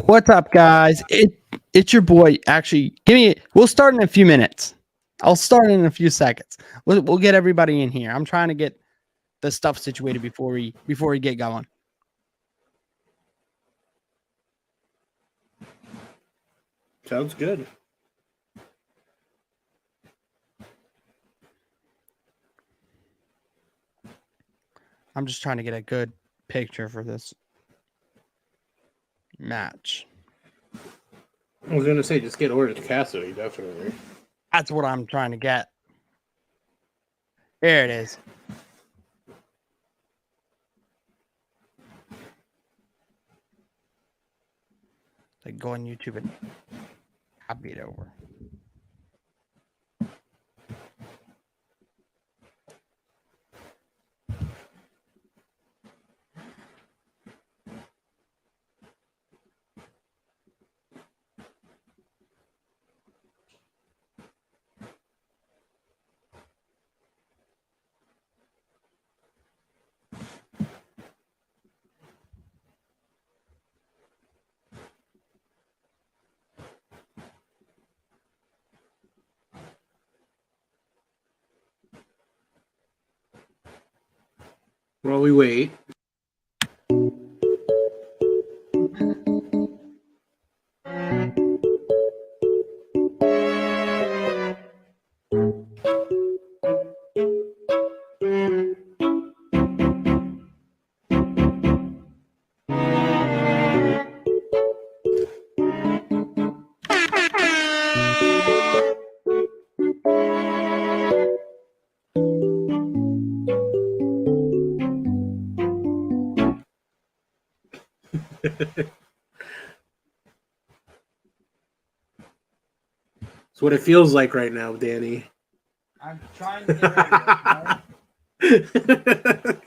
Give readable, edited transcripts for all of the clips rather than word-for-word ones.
What's up, guys? It's your boy. Actually, we'll start in a few minutes. I'll start in a few seconds. We'll get everybody in here. I'm trying to get the stuff situated before we get going. Sounds good. I'm just trying to get a good picture for this match. I was gonna say just get Orange Cassidy, definitely. That's what I'm trying to get. There it is. Like go on YouTube and copy it over. While we wait. It's what it feels like right now, Danny. I'm trying to get ready.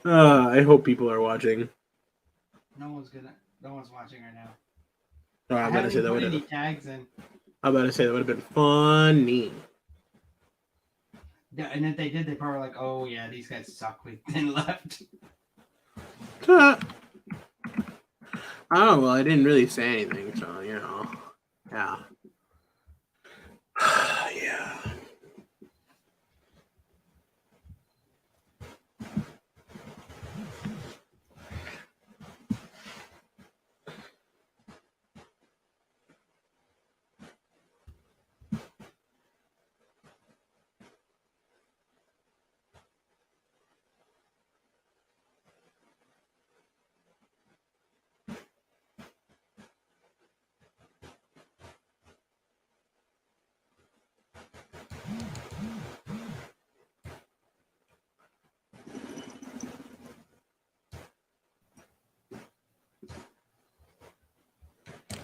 I hope people are watching. No one's watching right now. Oh, I'm about to say that would have. tags in. I'm about to say that would have been funny. Yeah, and if they did, they probably were like, "Oh yeah, these guys suck. We then left." Oh well, I didn't really say anything, so you know, yeah, yeah.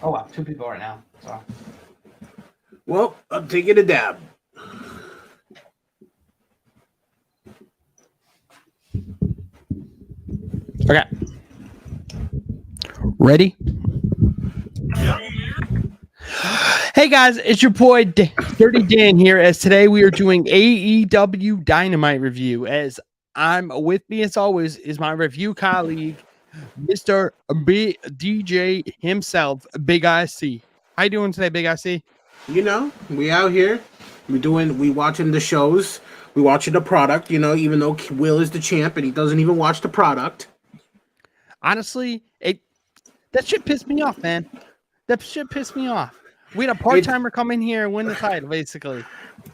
Oh wow, 2 people right now. So. Well, I'm taking a dab. Okay. Ready? Hey guys, it's your boy Dirty Dan here. As today we are doing Aew Dynamite review. As I'm with me as always is my review colleague, Mr. B DJ himself, Big IC. How you doing today, Big IC? You know, we out here. We watching the shows. We watching the product. You know, even though Will is the champ and he doesn't even watch the product. Honestly, that shit pissed me off, man. That shit pissed me off. We had a part-timer come in here and win the title, basically.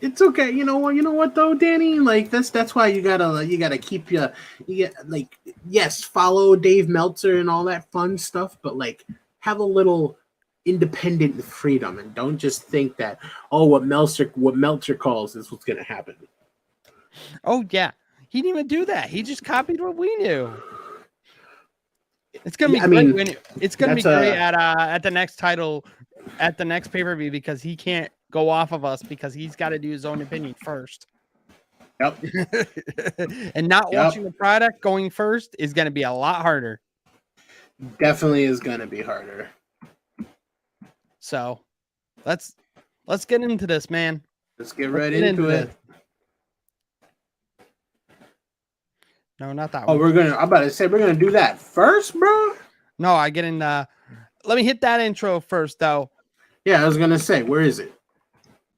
It's okay. You know what? You know what though, Danny? Like that's why you gotta keep you get like yes, follow Dave Meltzer and all that fun stuff, but like have a little independent freedom and don't just think that what Meltzer calls is what's gonna happen. Oh yeah, he didn't even do that. He just copied what we knew. It's gonna be great. It's gonna be great at the next title, at the next pay-per-view, because he can't go off of us because he's got to do his own opinion first. Yep. And not watching the product going first is gonna be a lot harder. Definitely is gonna be harder. So, let's get into this, man. Let's get right into it. No, not that one. I'm about to say we're gonna do that first, bro. No, I get in. Let me hit that intro first, though. Yeah, I was gonna say, where is it?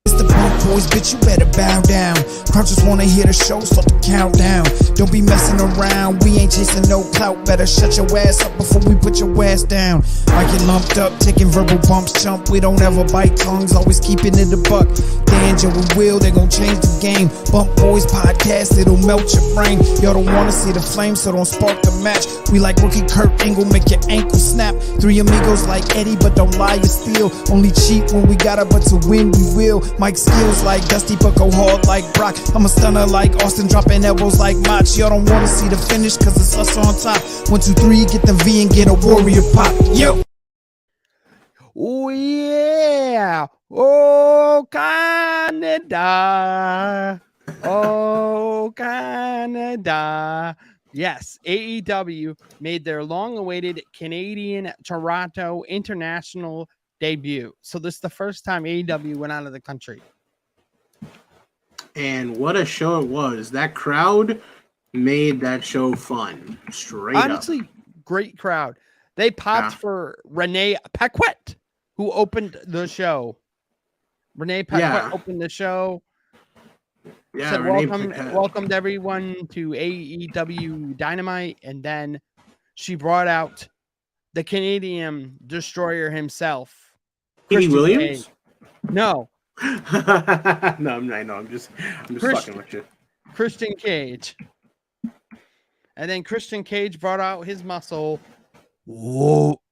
It's the punk boys, bitch, you better bow down. Crowd just wanna hear the show, start the countdown. Don't be messing around, we ain't chasing no clout. Better shut your ass up before we put your ass down. Might get lumped up, taking verbal bumps, chump. We don't ever bite tongues, always keeping it a buck. Danger we will, they gon' change the game. Bump Boys podcast, it'll melt your brain. Y'all don't wanna see the flame, so don't spark the match. We like rookie Kurt Angle, make your ankle snap. Three amigos like Eddie, but don't lie or steal. Only cheat when we got it, but to win we will. Mike skills like Dusty, but go hard like Brock. I'm a stunner like Austin, dropping elbows like Mach. Y'all don't wanna see the finish, cause it's us on top. 1, 2, 3, get the V and get a warrior pop. Yo! Oh, yeah. Oh, Canada. Oh, Canada. Yes, AEW made their long-awaited Canadian Toronto International debut. So this is the first time AEW went out of the country. And what a show it was. That crowd made that show fun. Straight Honestly, up. great crowd. They popped for Renee Paquette, who opened the show. Renee Paquette opened the show. Yeah, Said welcomed everyone to AEW Dynamite, and then she brought out the Canadian Destroyer himself, Christian Williams. Cage. No, I know. I'm just fucking with you. Christian Cage, and then Christian Cage brought out his muscle,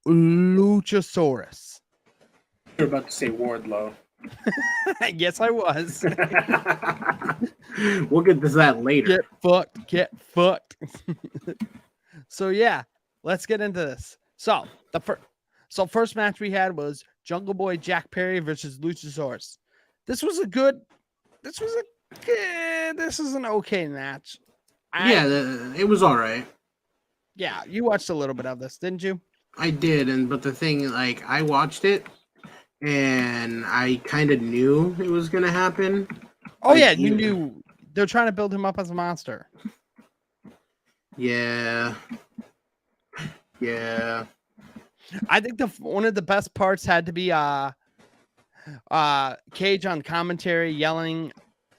Luchasaurus. You're about to say Wardlow. Yes, I was. We'll get to that later. Get fucked. So yeah, let's get into this. So first match we had was Jungle Boy Jack Perry versus Luchasaurus. This was an okay match. It was all right. Yeah, you watched a little bit of this, didn't you? I did, but the thing, like, I watched it and I kind of knew it was gonna happen. Oh, like, yeah, you knew they're trying to build him up as a monster. Yeah. I think one of the best parts had to be Cage on commentary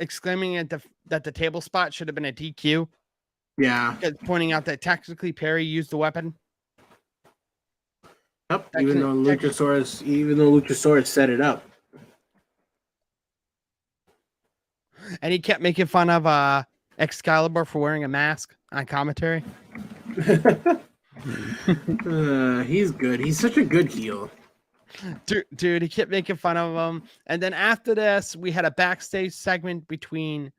exclaiming that the table spot should have been a DQ. Yeah. Pointing out that technically Perry used the weapon. Yep, even though Luchasaurus set it up. And he kept making fun of Excalibur for wearing a mask on commentary. He's good. He's such a good heel. Dude, he kept making fun of him. And then after this, we had a backstage segment between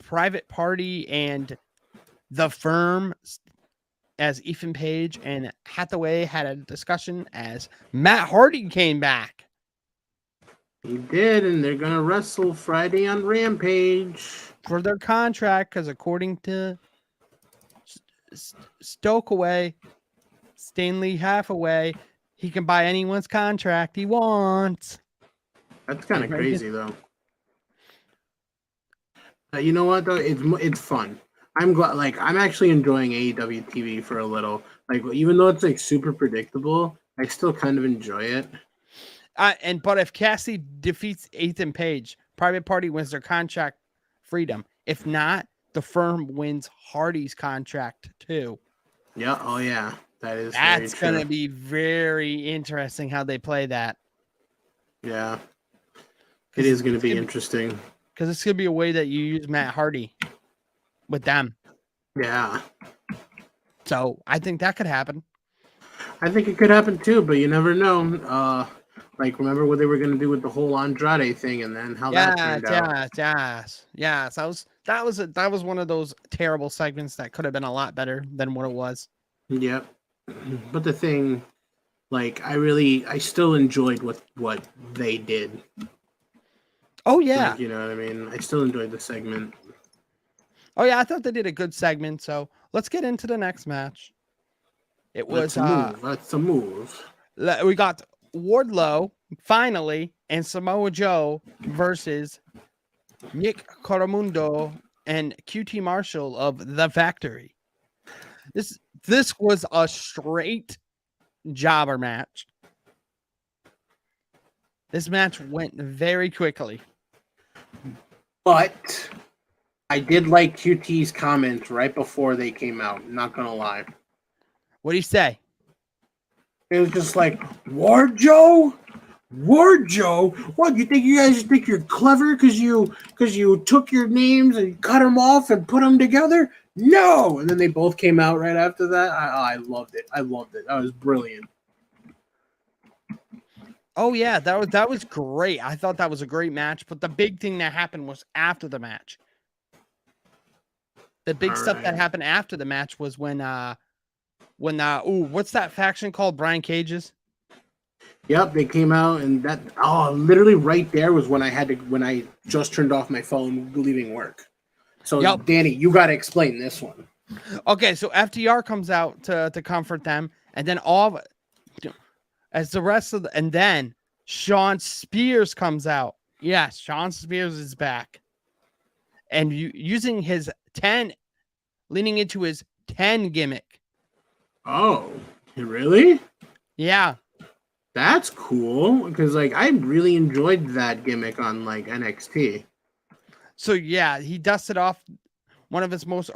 Private Party and The Firm, as Ethan Page and Hathaway had a discussion as Matt Hardy came back. He did, and they're going to wrestle Friday on Rampage. For their contract, because according to Stokeway, Stanley Hathaway, he can buy anyone's contract he wants. That's kind of crazy, though. You know what, though? It's fun. I'm glad, like, I'm actually enjoying AEW TV for a little. Like, even though it's, like, super predictable, I still kind of enjoy it. But if Cassie defeats Ethan Page, Private Party wins their contract freedom. If not, the Firm wins Hardy's contract too. Yeah. Oh yeah. That's going to be very interesting how they play that. Yeah. It is going to be interesting. Because it's going to be a way that you use Matt Hardy with them. Yeah. So I think that could happen. I think it could happen too, but you never know. Like, remember what they were going to do with the whole Andrade thing, and then how that turned out. Yeah. So that was one of those terrible segments that could have been a lot better than what it was. Yep. But the thing, like, I still enjoyed what they did. Oh yeah. Like, you know what I mean? I still enjoyed the segment. Oh yeah, I thought they did a good segment. So let's get into the next match. It was That's a move. We got Wardlow finally and Samoa Joe versus Nick Coromundo and QT Marshall of The Factory. This was a straight jobber match. This match went very quickly. But I did like QT's comments right before they came out. Not gonna lie. What do you say? It was just like, Ward Joe? What, you guys think you're clever because you took your names and cut them off and put them together? No! And then they both came out right after that. I loved it. That was brilliant. Oh yeah, that was great. I thought that was a great match, but the big thing that happened was after the match. The big stuff that happened after the match was when what's that faction called? Brian Cage's? Yep, they came out and that literally right there was when I just turned off my phone leaving work. So Yep. Danny, you gotta explain this one. Okay, so FDR comes out to comfort them, and then and then Sean Spears comes out. Yes, Sean Spears is back. And using his 10, leaning into his 10 gimmick. Oh, really? Yeah. That's cool because I really enjoyed that gimmick on NXT. So yeah, he dusted off one of his most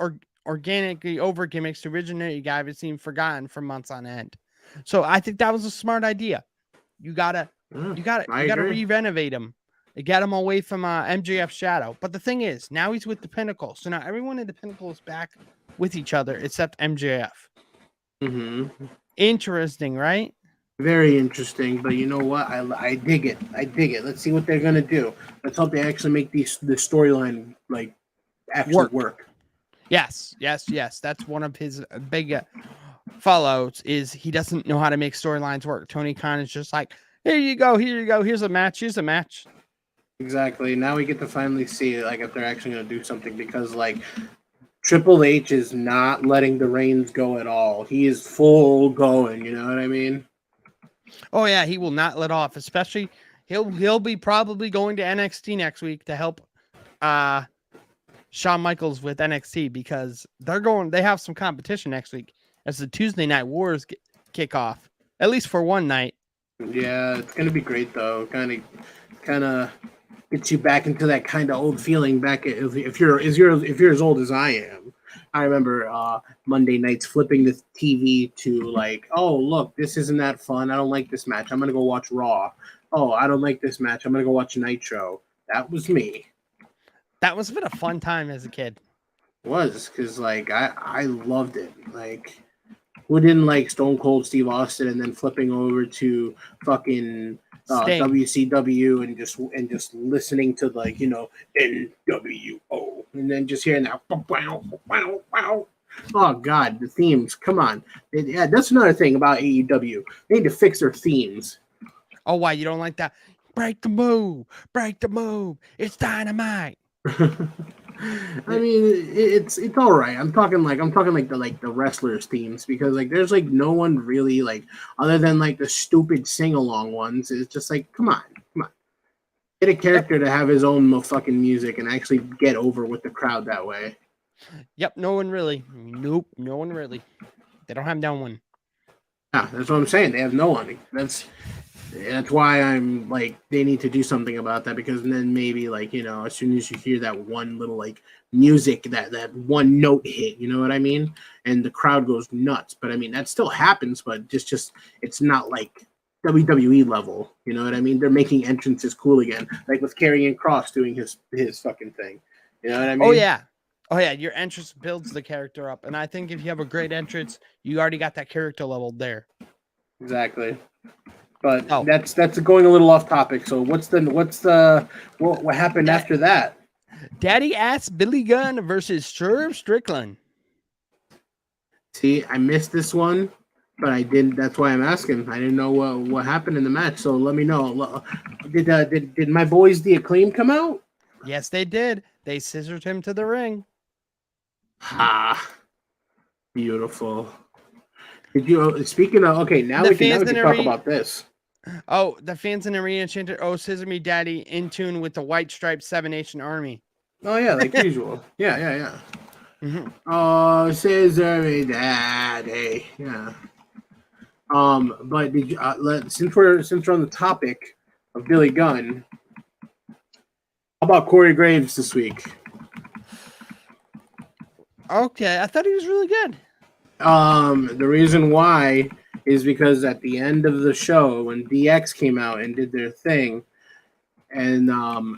organically over gimmicks to originate guy that's seen forgotten for months on end. So I think that was a smart idea. You gotta re-renovate him. Get him away from MJF's shadow. But the thing is, now he's with the Pinnacle. So now everyone in the Pinnacle is back with each other except MJF. Mm-hmm. Interesting, right? Very interesting. But you know what? I dig it. Let's see what they're gonna do. Let's hope they actually make the storyline actually work. Yes. That's one of his big follows is he doesn't know how to make storylines work. Tony Khan is just like, here you go. Here's a match. Exactly. Now we get to finally see if they're actually going to do something because Triple H is not letting the reins go at all. He is full going. You know what I mean? Oh yeah, he will not let off. Especially he'll be probably going to NXT next week to help Shawn Michaels with NXT because they have some competition next week as the Tuesday Night Wars kick off, at least for one night. Yeah, it's gonna be great though. Kind of gets you back into that kind of old feeling. Back if you're as old as I am. I remember Monday nights flipping the TV to oh look, this isn't that fun. I don't like this match. I'm gonna go watch Raw. Oh, I don't like this match. I'm gonna go watch Nitro. That was me. That was a bit of fun time as a kid. It was because I loved it. Who didn't like Stone Cold Steve Austin and then flipping over to fucking WCW and just listening to NWO and then just hearing that wow. Oh God, the themes! Come on, yeah, that's another thing about AEW. They need to fix their themes. Oh, why you don't like that? Break the move! It's Dynamite. I mean, it's all right. I'm talking the wrestlers themes because there's no one really other than the stupid sing along ones. It's just come on, get a character to have his own fucking music and actually get over with the crowd that way. Yep, no one really. Nope, no one really. They don't have no one. Yeah, that's what I'm saying. They have no one. That's why I'm they need to do something about that because then maybe as soon as you hear that one little music that one note hit, you know what I mean, and the crowd goes nuts. But I mean that still happens, but just it's not WWE level, you know what I mean? They're making entrances cool again, with Karrion Kross doing his fucking thing, you know what I mean? Oh yeah, your entrance builds the character up, and I think if you have a great entrance, you already got that character level there. Exactly. But that's going a little off topic. So what happened after that? Daddy Ass Billy Gunn versus Swerve Strickland. See, I missed this one, but I didn't. That's why I'm asking. I didn't know what happened in the match. So let me know. Did my boys the Acclaim come out? Yes, they did. They scissored him to the ring. Beautiful. Did you? Speaking of, okay, now we can talk about this. Oh, the fans in the arena chanted, "Oh, Scissor Me Daddy," in tune with the White Striped Seven Nation Army. Oh yeah, like usual. Yeah. Oh, Scissor Daddy. Yeah. But did you, since we're on the topic of Billy Gunn, how about Corey Graves this week? Okay, I thought he was really good. The reason why is because at the end of the show, when DX came out and did their thing, and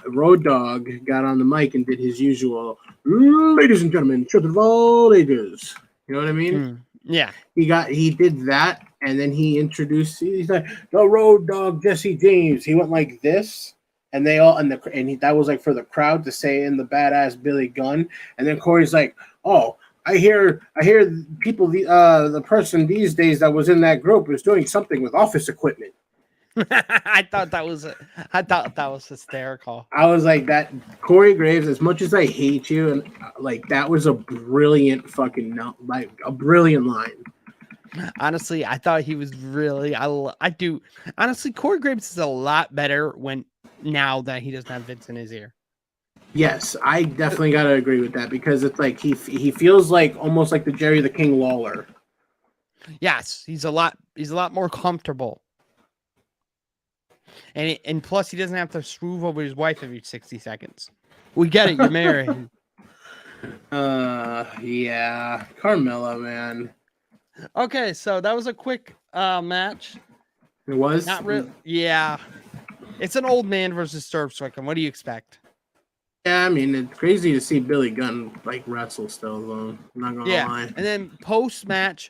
Road Dogg got on the mic and did his usual, ladies and gentlemen, children of all ages. You know what I mean? Yeah. He did that, and then he's like the Road Dogg Jesse James. He went like this, and they all that was like for the crowd to say in the badass Billy Gunn, and then Corey's like, oh. I hear people the person these days that was in that group was doing something with office equipment. I thought that was hysterical. I was like, that Corey Graves, as much as I hate you, and like that was a brilliant a brilliant line. Honestly, I thought he was really I do honestly Corey Graves is a lot better now that he doesn't have Vince in his ear. Yes, I definitely gotta agree with that because it's like he feels like almost like the Jerry the King Lawler. Yes, he's a lot more comfortable. And plus he doesn't have to swoop over his wife every 60 seconds. We get it, you're married. Yeah. Carmella, man. Okay, so that was a quick match. It was? Not real. Yeah. It's an old man versus Sturb Strickland. What do you expect? Yeah, I mean, it's crazy to see Billy Gunn like wrestle still, though. I'm not gonna lie. And then post-match,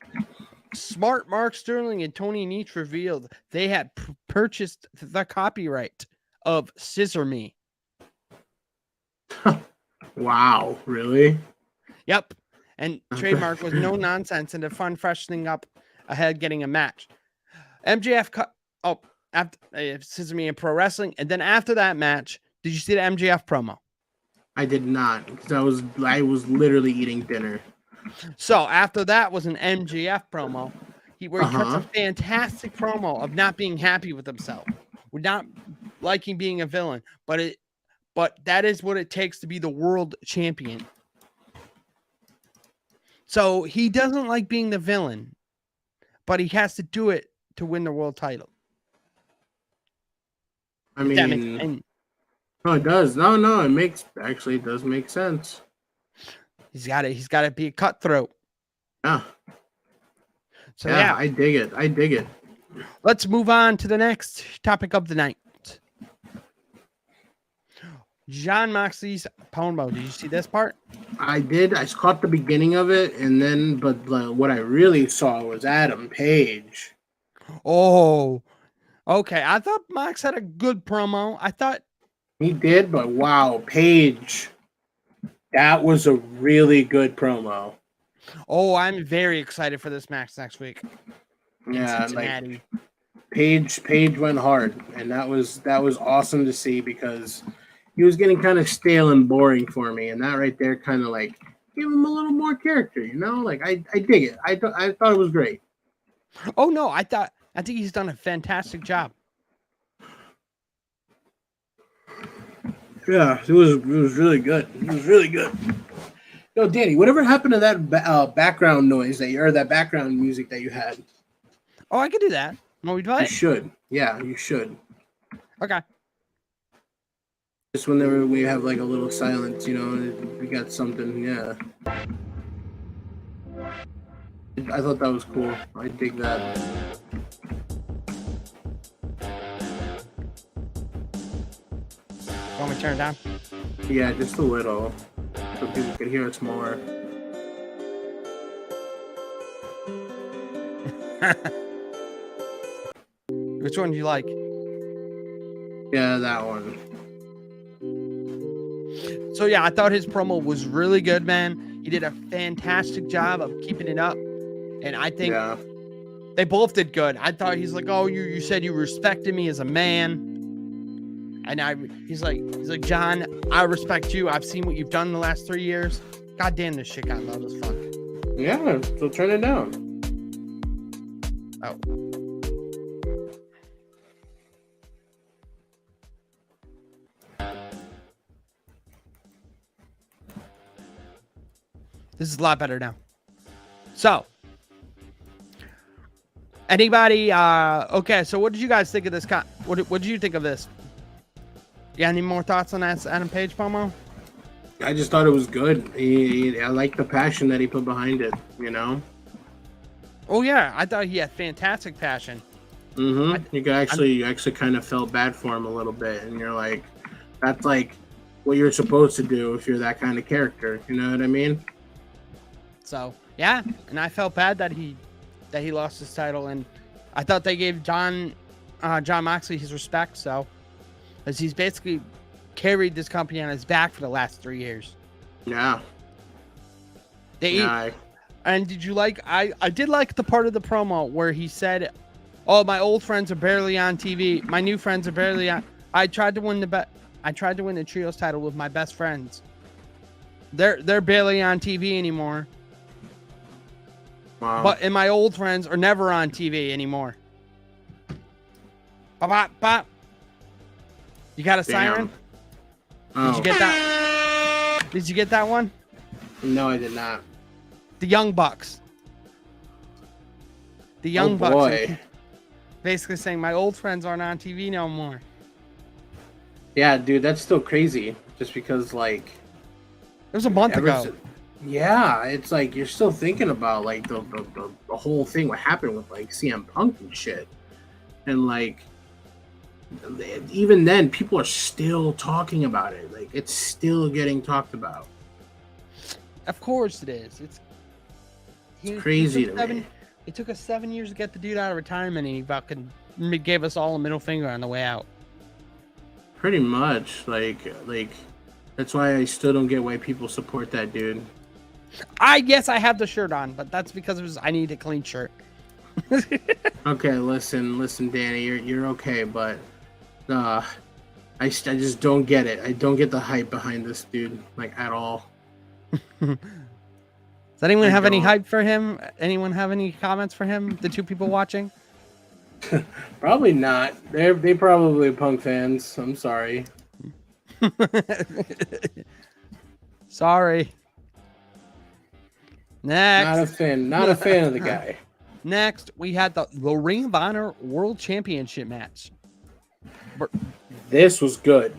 Smart Mark Sterling and Tony Nese revealed they had purchased the copyright of Scissor Me. Wow, really? Yep. And trademark was no nonsense and a fun freshening up ahead getting a match. MJF cut after Scissor Me in Pro Wrestling, and then after that match, did you see the MJF promo? I did not, because I was literally eating dinner. So after that was an MJF promo, where he cuts a fantastic promo of not being happy with himself, with not liking being a villain, but that is what it takes to be the world champion. So he doesn't like being the villain, but he has to do it to win the world title. I mean, no, it does. No, it does make sense. He's got to be a cutthroat. Yeah. So yeah, I dig it. Let's move on to the next topic of the night. Jon Moxley's promo. Did you see this part? I did. I caught the beginning of it, and then, but what I really saw was Adam Page. Oh, okay. I thought Mox had a good promo. I thought he did, but wow, Page, that was a really good promo. Oh, I'm very excited for this match next week. Yeah, like Page went hard, and that was awesome to see because he was getting kind of stale and boring for me, and that right there kind of like gave him a little more character, you know? Like I dig it. I thought it was great. Oh no, I think he's done a fantastic job. Yeah, it was really good. It was really good. Yo, Danny, whatever happened to that background noise that background music that you had? Oh, I could do that. Want me to play? You should. Yeah, you should. Okay. Just whenever we have like a little silence, you know, we got something. Yeah. I thought that was cool. I dig that. Want me to turn it down? Yeah, just a little, so people can hear us more. Which one do you like? Yeah, that one. So yeah, I thought his promo was really good, man. He did a fantastic job of keeping it up, and I think they both did good. I thought he's like, "Oh, you said you respected me as a man." And he's like, John, I respect you. I've seen what you've done in the last 3 years. God damn, this shit got loud as fuck. Yeah, so turn it down. Oh. This is a lot better now. So, anybody? Okay. So, what did you guys think of this? What did you think of this? You got any more thoughts on that Adam Page promo? I just thought it was good. I like the passion that he put behind it. You know. Oh yeah, I thought he had fantastic passion. Mm-hmm. You actually kind of felt bad for him a little bit, and you're like, that's like what you're supposed to do if you're that kind of character. You know what I mean? So yeah, and I felt bad that he lost his title, and I thought they gave John Moxley his respect. So, as he's basically carried this company on his back for the last 3 years. Yeah. And did you like? I did like the part of the promo where he said, "Oh, my old friends are barely on TV. My new friends are barely on. I tried to win the trios title with my best friends. They're barely on TV anymore. Wow. And my old friends are never on TV anymore." Bop, bop, bop. You got a siren? Oh. Did you get that? Did you get that one? No, I did not. The Young Bucks. The Young Bucks. Boy. Basically saying my old friends aren't on TV no more. Yeah, dude, that's still crazy. Just because, like, it was a month ago. Yeah, it's like you're still thinking about like the whole thing, what happened with like CM Punk and shit, and like even then, people are still talking about it. Like it's still getting talked about. Of course it is. It's crazy to me. It took us 7 years to get the dude out of retirement, and he fucking gave us all a middle finger on the way out. Pretty much, like that's why I still don't get why people support that dude. I have the shirt on, but that's because I need a clean shirt. Okay, listen, Danny, you're okay, but I just don't get it. I don't get the hype behind this dude, like at all. Does anyone have any hype for him? Anyone have any comments for him? The two people watching? Probably not. They probably Punk fans. I'm sorry. Sorry. Next. Not a fan of the guy. Next, we had the Ring of Honor World Championship match. This was good.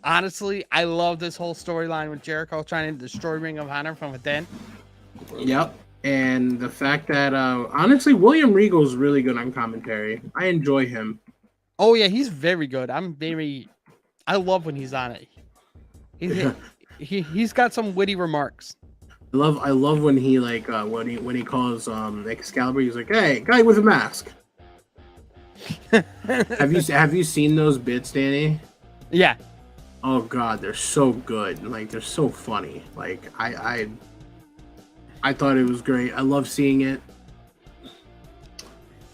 Honestly, I love this whole storyline with Jericho trying to destroy Ring of Honor from within. Yep. And the fact that, honestly, William Regal's really good on commentary. I enjoy him. Oh, yeah, he's very good. I love when he's on it. He's got some witty remarks. I love when he like when he calls Excalibur, he's like, "Hey, guy with a mask." Have you seen those bits, Danny? Yeah. Oh God, they're so good. Like they're so funny. Like I thought it was great. I love seeing it.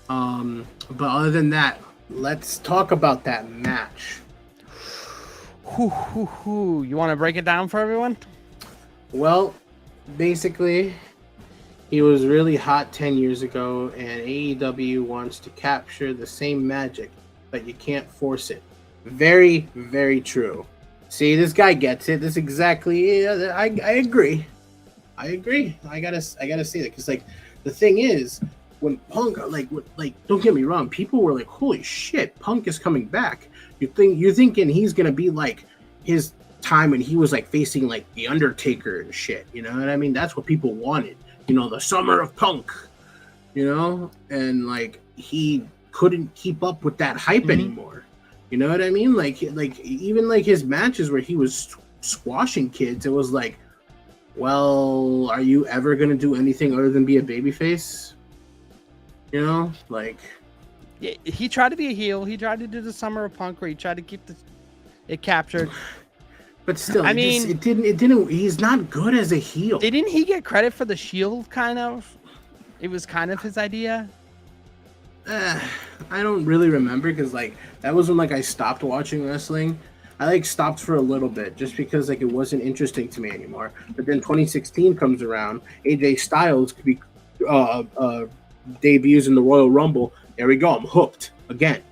But other than that, let's talk about that match. You want to break it down for everyone? Well, basically, he was really hot 10 years ago, and AEW wants to capture the same magic, but you can't force it. Very, very true. See, this guy gets it. This exactly. I agree. I gotta say that because, like, the thing is, when Punk, like, don't get me wrong, people were like, "Holy shit, Punk is coming back." You're thinking he's gonna be like his time when he was like facing like the Undertaker and shit. You know what I mean? That's what people wanted. You know, the summer of Punk. You know, and like he couldn't keep up with that hype anymore. You know what I mean? Like even like his matches where he was squashing kids, it was like, well, are you ever gonna do anything other than be a babyface? You know, like. Yeah, he tried to be a heel. He tried to do the Summer of Punk where he tried to keep it captured. But still, it didn't. He's not good as a heel. Didn't he get credit for the Shield? Kind of. It was kind of his idea. I don't really remember because like that was when like I stopped watching wrestling. I like stopped for a little bit just because like it wasn't interesting to me anymore. But then 2016 comes around. AJ Styles could be debuts in the Royal Rumble. There we go. I'm hooked again.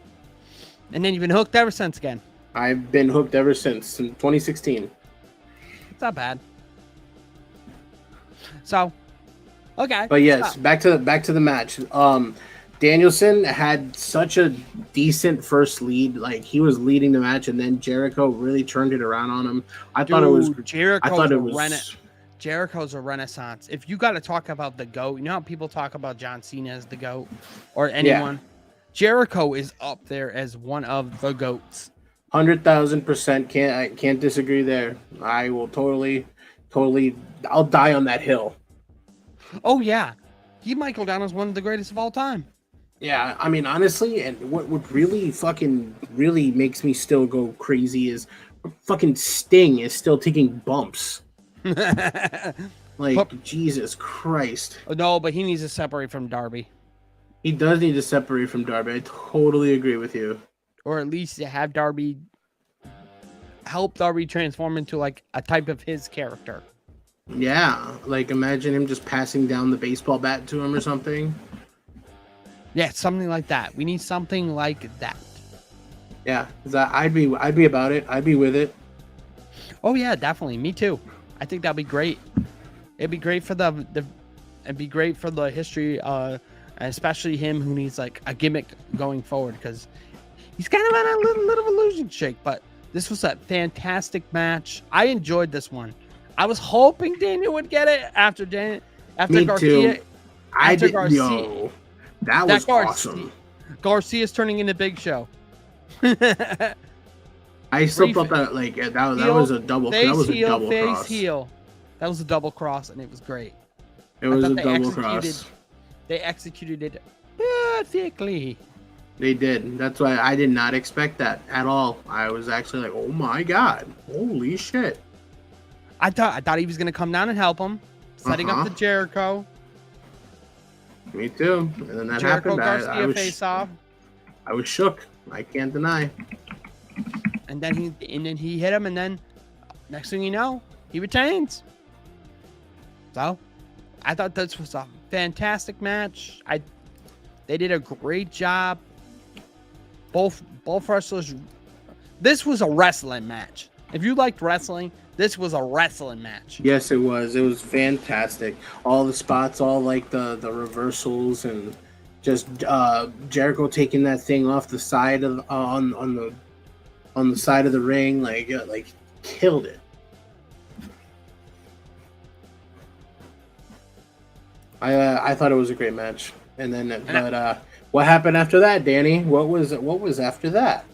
And then you've been hooked ever since again. I've been hooked ever since in 2016. It's not bad. So, okay. But yes, back to the match. Danielson had such a decent first lead. Like, he was leading the match, and then Jericho really turned it around on him. I thought it was Jericho's a renaissance. If you got to talk about the GOAT, you know how people talk about John Cena as the GOAT or anyone? Yeah. Jericho is up there as one of the GOATs. 100,000%. I can't disagree there. I will totally, I'll die on that hill. Oh, yeah. He might go down as one of the greatest of all time. Yeah, I mean, honestly, and what really makes me still go crazy is fucking Sting is still taking bumps. Jesus Christ. No, but he needs to separate from Darby. He does need to separate from Darby. I totally agree with you. Or at least to have Darby help Darby transform into like a type of his character. Yeah, like imagine him just passing down the baseball bat to him or something. Yeah, something like that. We need something like that. Yeah, I'd be about it. I'd be with it. Oh yeah, definitely. Me too. I think that'd be great. It'd be great for the history, especially him who needs like a gimmick going forward because he's kind of on a little illusion shake. But this was a fantastic match. I enjoyed this one. I was hoping Daniel would get it after Garcia. Too. That was awesome. Garcia's turning into Big Show. I still thought that that was a double. That was a double cross. Heel. That was a double cross, and it was great. It was a double cross. They executed it perfectly. They did. That's why I did not expect that at all. I was actually like, "Oh my god, holy shit!" I thought he was gonna come down and help him, setting up the Jericho. Me too. And then that Jericho happened. Garcia face off. I was shook. I can't deny. And then he hit him, and then next thing you know, he retains. So, I thought this was a fantastic match. They did a great job. Both wrestlers. This was a wrestling match. If you liked wrestling, this was a wrestling match. Yes, it was. It was fantastic. All the spots, all like the reversals, and just Jericho taking that thing off the side of on the side of the ring, like killed it. I thought it was a great match. And then, what happened after that, Danny? What was after that?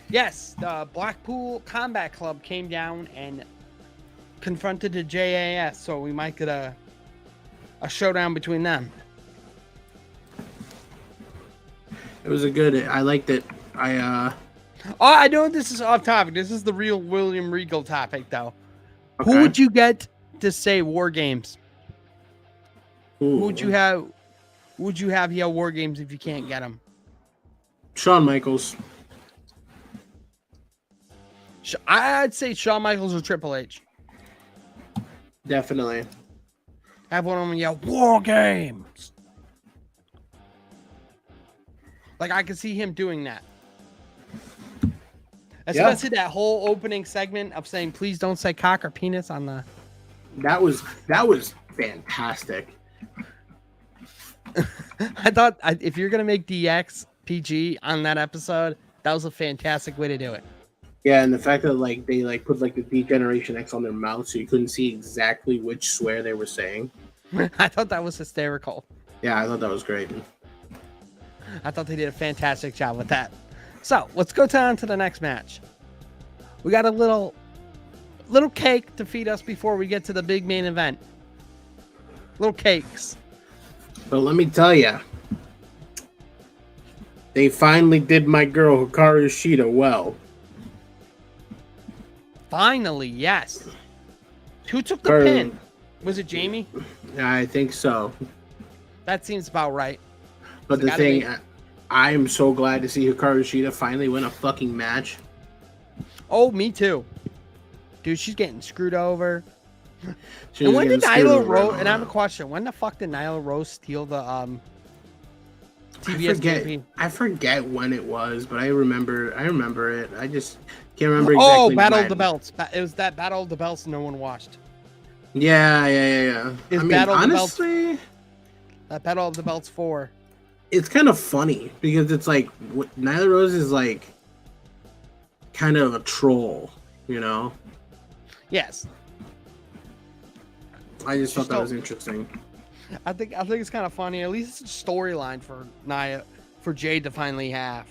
Yes, the Blackpool Combat Club came down and confronted the JAS, so we might get a showdown between them. It was I liked it. I know this is off topic. This is the real William Regal topic, though. Okay. Who would you get to say War Games? Ooh. Who would you have? Would you have here War Games if you can't get them? Shawn Michaels. I'd say Shawn Michaels or Triple H. Definitely. Have one of them yell War Games. Like I could see him doing that. Especially that whole opening segment of saying, "Please don't say cock or penis" on the. That was fantastic. I thought if you're gonna make DX PG on that episode, that was a fantastic way to do it. Yeah, and the fact that they put the D-Generation X on their mouth so you couldn't see exactly which swear they were saying. I thought that was hysterical. Yeah, I thought that was great. I thought they did a fantastic job with that. So let's go on to the next match. We got a little cake to feed us before we get to the big main event. Little cakes. But let me tell you, they finally did my girl Hikaru Shida well. Finally, yes. Who took the pin? Was it Jamie? Yeah, I think so. That seems about right. But the thing, I am so glad to see Hikaru Shida finally win a fucking match. Oh, me too. Dude, she's getting screwed over. And when did Nyla Rose? And I have a question. When the fuck did Nyla Rose steal the TBS? I forget when it was, but I remember it. I just can't remember exactly. Oh, Battle of the Belts. It was that Battle of the Belts no one watched. Yeah. Is I mean, Battle of the Belts. honestly, Battle of the Belts 4. it's kind of funny because it's like Nyla Rose is like kind of a troll, you know. Yes. I just thought that was interesting. I think it's kind of funny. At least it's a storyline for Jade to finally have.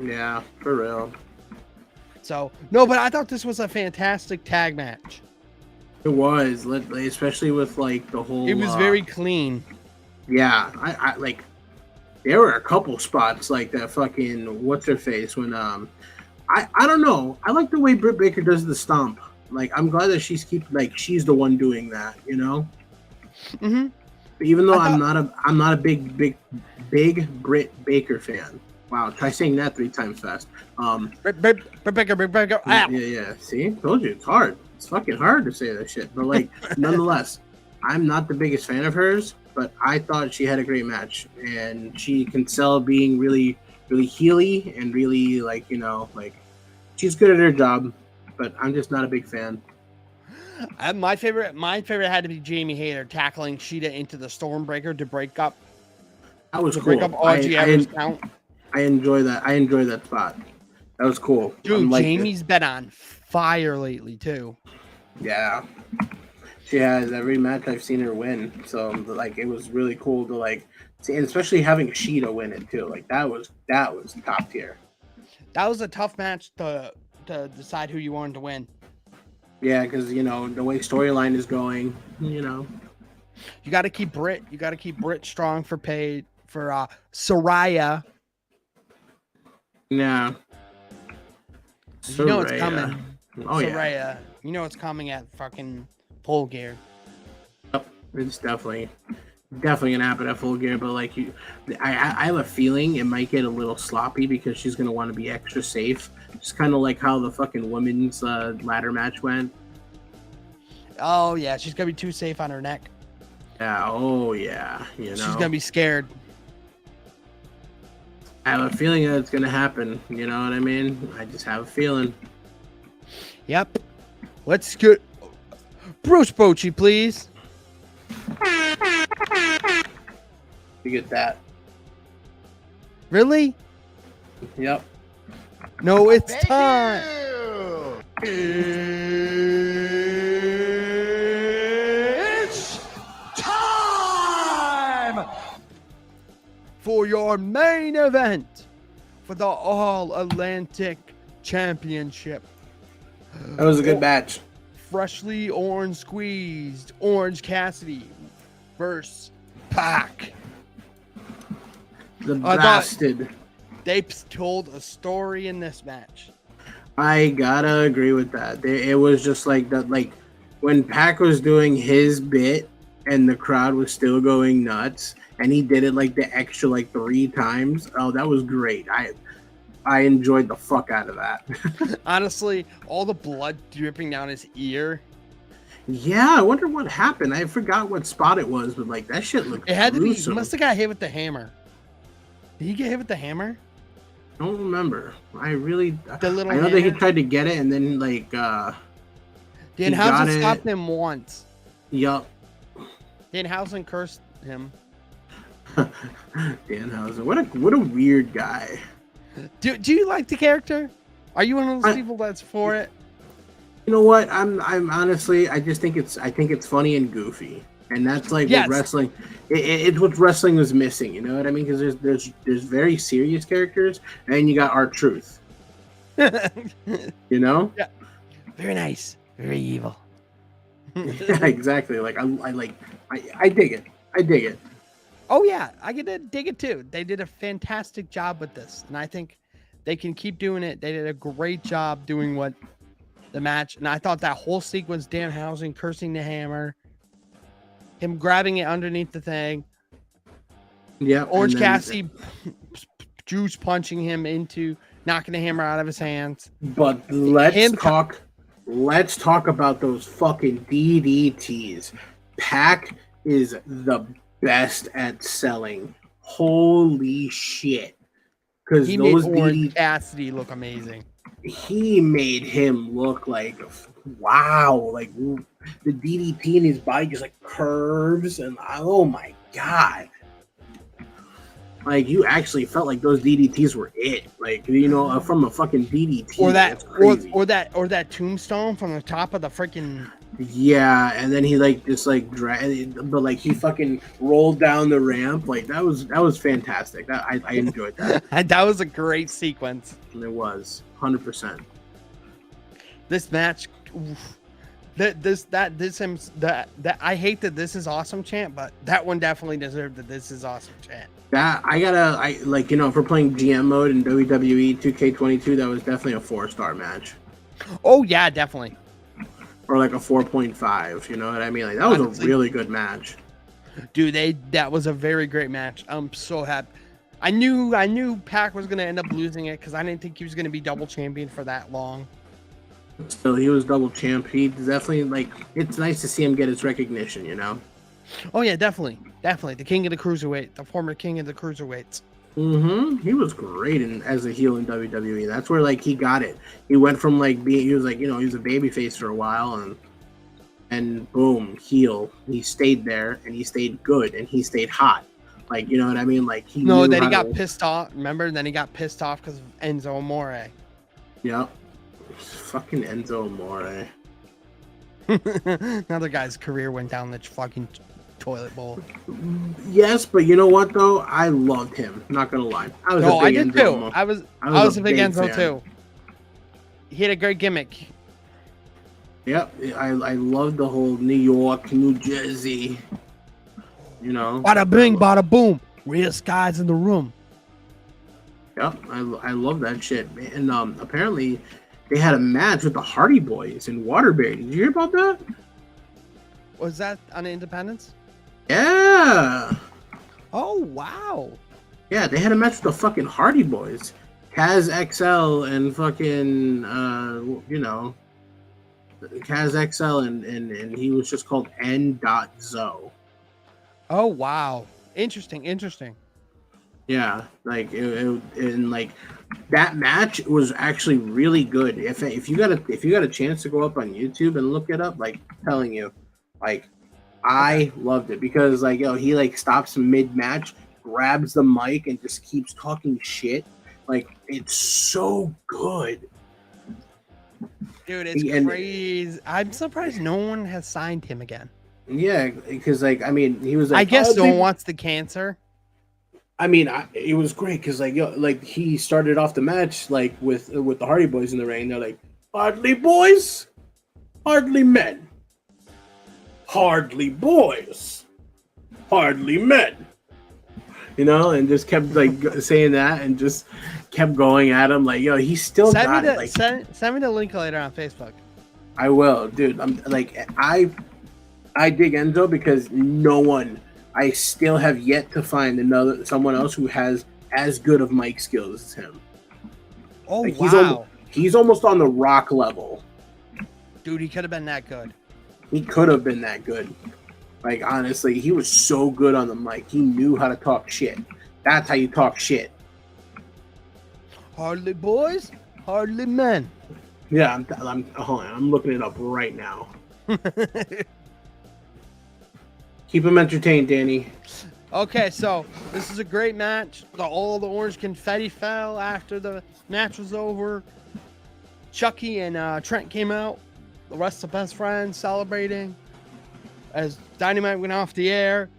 Yeah, for real. So no, but I thought this was a fantastic tag match. It was, especially with like the whole. It was very clean. Yeah, I like. There were a couple spots like that fucking what's her face when I don't know. I like the way Britt Baker does the stomp. Like I'm glad that she's she's the one doing that, you know. Mm-hmm. Even though I'm not a big Britt Baker fan. Wow, try saying that 3 times fast. Britt Baker. Yeah. See, told you it's hard. It's fucking hard to say that shit. But like, nonetheless, I'm not the biggest fan of hers. But I thought she had a great match, and she can sell being really, really heely and really like she's good at her job. But I'm just not a big fan. My favorite had to be Jamie Hayter tackling Sheeta into the Stormbreaker to break up. That was cool. Break up Augie Evans' count. I enjoy that. I enjoy that spot. That was cool. Dude, Jamie's been on fire lately too. Yeah, she has every match I've seen her win. So like, it was really cool to like see, and especially having Sheeta win it too. Like that was top tier. That was a tough match to decide who you wanted to win. Yeah, because the way storyline is going, you got to keep Britt. You got to keep Britt strong for Saraya. Yeah. You know it's coming. Oh Saraya. Yeah. You know it's coming at fucking Full Gear. Yep, it's definitely gonna happen at Full Gear. But like I have a feeling it might get a little sloppy because she's gonna want to be extra safe. Just kind of like how the fucking women's ladder match went. Oh yeah, she's gonna be too safe on her neck. Yeah. Oh yeah. She's gonna be scared. I have a feeling that it's gonna happen. You know what I mean? I just have a feeling. Yep. Let's get Bruce Bochy, please. You get that? Really? Yep. No, it's time. It's time for your main event for the All-Atlantic Championship. That was a good match. Freshly orange squeezed Orange Cassidy versus Pac. The bastard. They told a story in this match. I gotta agree with that. It was just like that, like when Pac was doing his bit and the crowd was still going nuts, and he did it like the extra 3 times. Oh, that was great. I enjoyed the fuck out of that. Honestly, all the blood dripping down his ear. Yeah, I wonder what happened. I forgot what spot it was, but like that shit looked. It had gruesome. to be. He must have got hit with the hammer. Did he get hit with the hammer? I don't remember. I really. The little. I know that he tried to get it, and then like. Danhausen stopped him once. Yup. Danhausen cursed him. Danhausen, what a weird guy. Do you like the character? Are you one of those people that's for it? You know what? I'm honestly, I think it's funny and goofy, and that's like what wrestling. It's what wrestling was missing. You know what I mean? Because there's very serious characters, and you got R-Truth. You know? Yeah. Very nice. Very evil. Yeah, exactly. Like I dig it. I dig it. Oh yeah, I get to dig it too. They did a fantastic job with this, and I think they can keep doing it. They did a great job doing the match, and I thought that whole sequence, Danhausen cursing the hammer, him grabbing it underneath the thing, yeah, Orange Cassidy juice punching him into knocking the hammer out of his hands. But let's talk about those fucking DDTs. Pac is the best at selling. Holy shit. Because he made Orange Cassidy look amazing. he made him look like wow, like the DDT in his body just like curves and oh my god. Like you actually felt like those DDTs were it, like from a fucking DDT. Or that's crazy. or that tombstone from the top of the freaking. Yeah, and then he like just like but like he fucking rolled down the ramp. Like that was fantastic. I enjoyed that. That was a great sequence. And it was 100%. This match, oof. that I hate that this is awesome chant, but that one definitely deserved that this is awesome chant. That I like if we're playing GM mode in WWE 2K22, that was definitely a 4-star match. Oh yeah, definitely. Or like a 4.5. You know what I mean? Like that was a really good match. Dude, that was a very great match. I'm so happy. I knew Pac was gonna end up losing it because I didn't think he was gonna be double champion for that long. So he was double champ. He definitely it's nice to see him get his recognition, Oh yeah, definitely. The king of the cruiserweight, the former king of the cruiserweights. He was great as a heel in WWE. That's where he got it. He went from he was he was a babyface for a while and boom, heel. He stayed there and he stayed good and he stayed hot. You know what I mean? Then he got pissed off. Remember? Then he got pissed off because of Enzo Amore. Yep. Fucking Enzo Amore. Another guy's career went down the fucking toilet bowl. Yes, but you know what though? I loved him. Not gonna lie. I did too. I was a big Enzo fan. Too. He had a great gimmick. Yep, I love the whole New York, New Jersey. Bada bing, bada boom. Realest guys in the room. Yep, I love that shit. And apparently they had a match with the Hardy Boys in Waterbury. Did you hear about that? Was that on Independence? Yeah. Oh wow. Yeah, they had a match with the fucking Hardy Boys. Kaz XL and fucking Kaz XL and he was just called N.Zo. Oh wow. Interesting. Yeah, that match was actually really good. If you got a chance to go up on YouTube and look it up, telling you, I loved it because he stops mid match, grabs the mic and just keeps talking shit. It's so good. Dude, it's crazy. I'm surprised no one has signed him again. Yeah, because he was I guess no one wants the cancer. It was great because he started off the match with the Hardy Boys in the ring. They're like, hardly boys, hardly men, hardly boys, hardly men. And just kept saying that and just kept going at him he's still got it. Send me the link later on Facebook. I will, dude. I'm I dig Enzo because I still have yet to find someone else who has as good of mic skills as him. Oh wow! He's almost on the Rock level. Dude, he could have been that good. He could have been that good. Honestly, he was so good on the mic. He knew how to talk shit. That's how you talk shit. Hardly boys, hardly men. Yeah, I'm looking it up right now. Keep him entertained, Danny. Okay, so this is a great match. All the orange confetti fell after the match was over. Chucky and Trent came out. The rest of the best friends celebrating as Dynamite went off the air.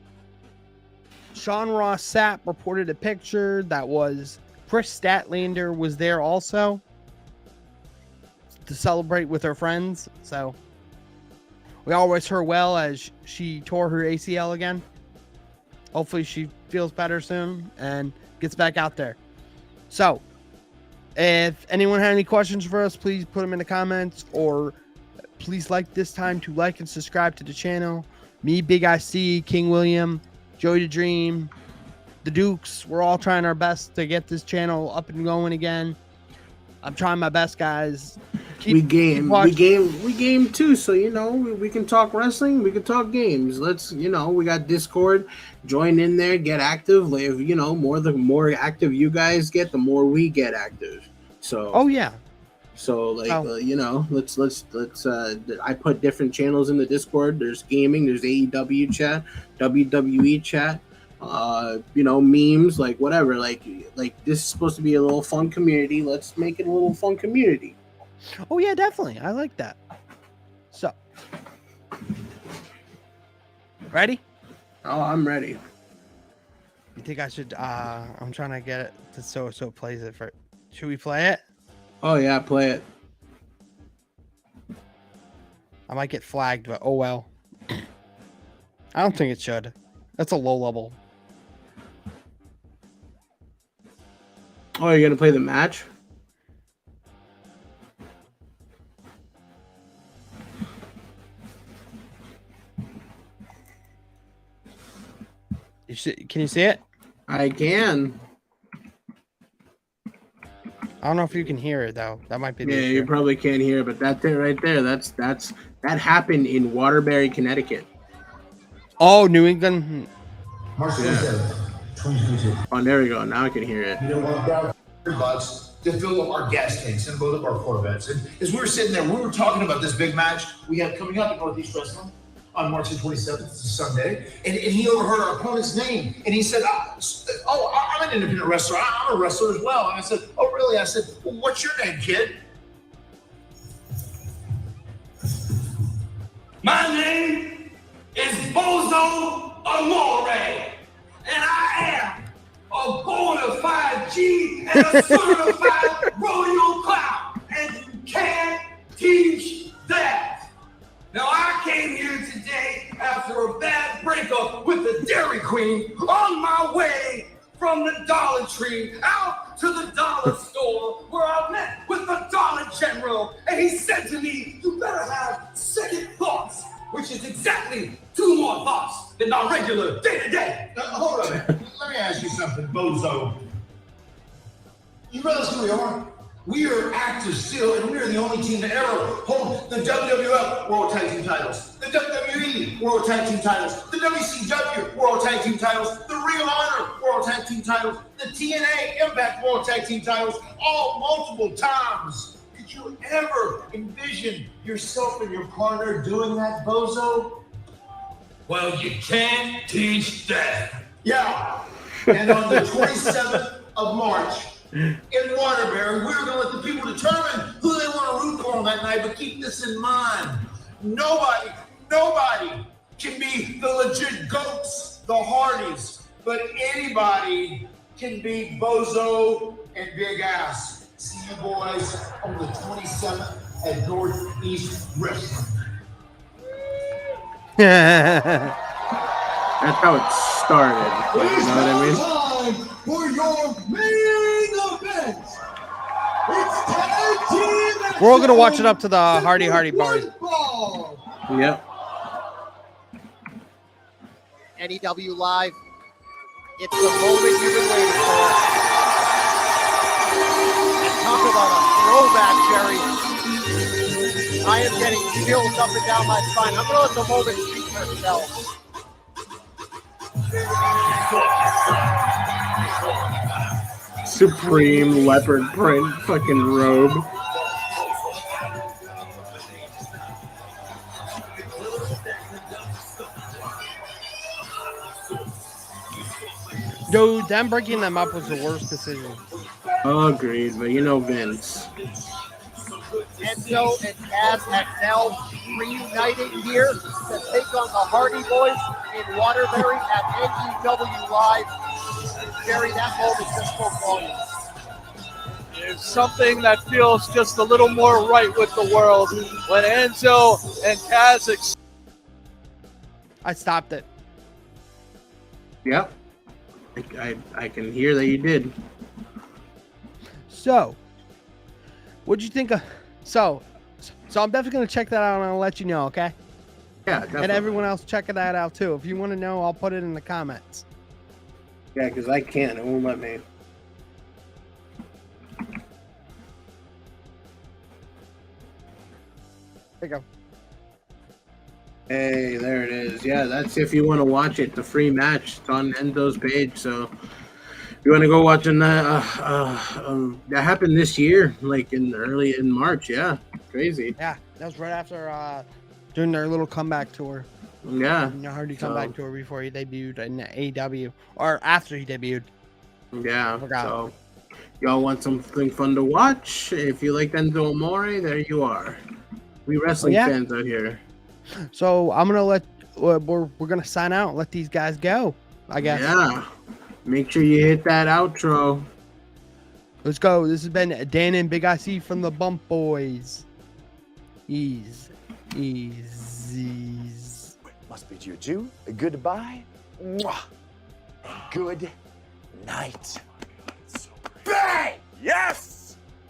Sean Ross Sapp reported a picture that was Chris Statlander was there also to celebrate with her friends. So we all wish her well as she tore her ACL again. Hopefully she feels better soon and gets back out there. So if anyone had any questions for us, please put them in the comments, or please this time to like and subscribe to the channel. Me, Big IC, King William, Joey the Dream, the Dukes, we're all trying our best to get this channel up and going again. I'm trying my best, guys. We game too, so we can talk wrestling, we can talk games. Let's we got Discord. Join in there, get active. The more active you guys get, the more we get active. So oh yeah, So like Oh. you know, let's I put different channels in the Discord. There's gaming, there's AEW chat, WWE chat, you know, memes, like whatever. Like this is supposed to be a little fun community. Let's make it a little fun community. Oh yeah, definitely. I like that. So, ready? Oh, I'm ready. You think I should? I'm trying to get it to so it plays it for. Should we play it? Oh yeah, play it. I might get flagged, but oh well. I don't think it should. That's a low level. Oh, you're gonna play the match? Can you see it? I can. I don't know if you can hear it though. That might be the Yeah, issue. you probably can't hear it, but that thing right there, that happened in Waterbury, Connecticut. Oh, New England. March Yeah. 27th, 2022. Oh, there we go. Now I can hear it. You know what? About $100 to fill up our gas tanks and load up our Corvettes. And as we were sitting there, we were talking about this big match we have coming up at Northeast Wrestling on March the 27th. It's a Sunday. And he overheard our opponent's name. And he said, oh, I'm an independent wrestler. I'm a wrestler as well. And I said, oh, really? I said, well, what's your name, kid? My name is Bozo Amore, and I am a bona fide G and a certified rodeo clown, and you can't teach that. Now, I came here today after a bad breakup with the Dairy Queen on my way from the Dollar Tree out to the dollar store where I met with the Dollar General, and he said to me, you better have second thoughts, which is exactly 2 more thoughts than our regular day-to-day. Hold on a minute. Let me ask you something, Bozo. You realize who we are? We are active still, and we are the only team to ever hold the WWF World Tag Team titles, the WWE World Tag Team titles, the WCW World Tag Team titles, the Ring of Honor World Tag Team titles, the TNA Impact World Tag Team titles, all multiple times. Could you ever envision yourself and your partner doing that, Bozo? Well, you can't teach that. Yeah. And on the 27th of March, in Waterbury, we're going to let the people determine who they want to root for on that night. But keep this in mind. Nobody can be the legit GOATs, the Hardys. But anybody can be Bozo and Big Ass. See you boys on the 27th at Northeast Wrestling. That's how it started. You know what I mean? Time for your main event. It's tag team. We're all gonna watch it up to the Hardy boys. Yep. NEW Live. It's the moment you've been waiting for. And talk about a throwback, Jerry. I am getting chills up and down my spine. I'm going to let the moment speak for itself. Supreme leopard print fucking robe. Dude, them breaking them up was the worst decision. Agreed, but you know Vince. Enzo and Taz XL reuniting here to take on the Hardy Boys in Waterbury at NEW Live. Jerry, that moment just spoke volumes. There's something that feels just a little more right with the world when Enzo and Taz. I stopped it. Yep. I can hear that you did. So, what'd you think of? So I'm definitely gonna check that out and I'll let you know, okay? Yeah, definitely. And everyone else checking that out too. If you want to know, I'll put it in the comments. Yeah, because I can't. It won't let me. There you go. Hey, there it is. Yeah, that's if you want to watch it. The free match. It's on Endo's page. So You want to go watching that? That happened this year, like early in March. Yeah, crazy. Yeah, that was right after doing their little comeback tour. Yeah, You know, Hardy comeback tour before he debuted in AEW, or after he debuted. yeah. Forgot. So, y'all want something fun to watch? If you like Enzo Amore, there you are. We wrestling yeah. fans out here. So I'm gonna let we're gonna sign out and let these guys go, I guess. Yeah. Make sure you hit that outro. Let's go. This has been Dan and Big IC from the Bump Boys. Ease. Must bid you adieu, goodbye, mwah, and good night. Bang! Yes!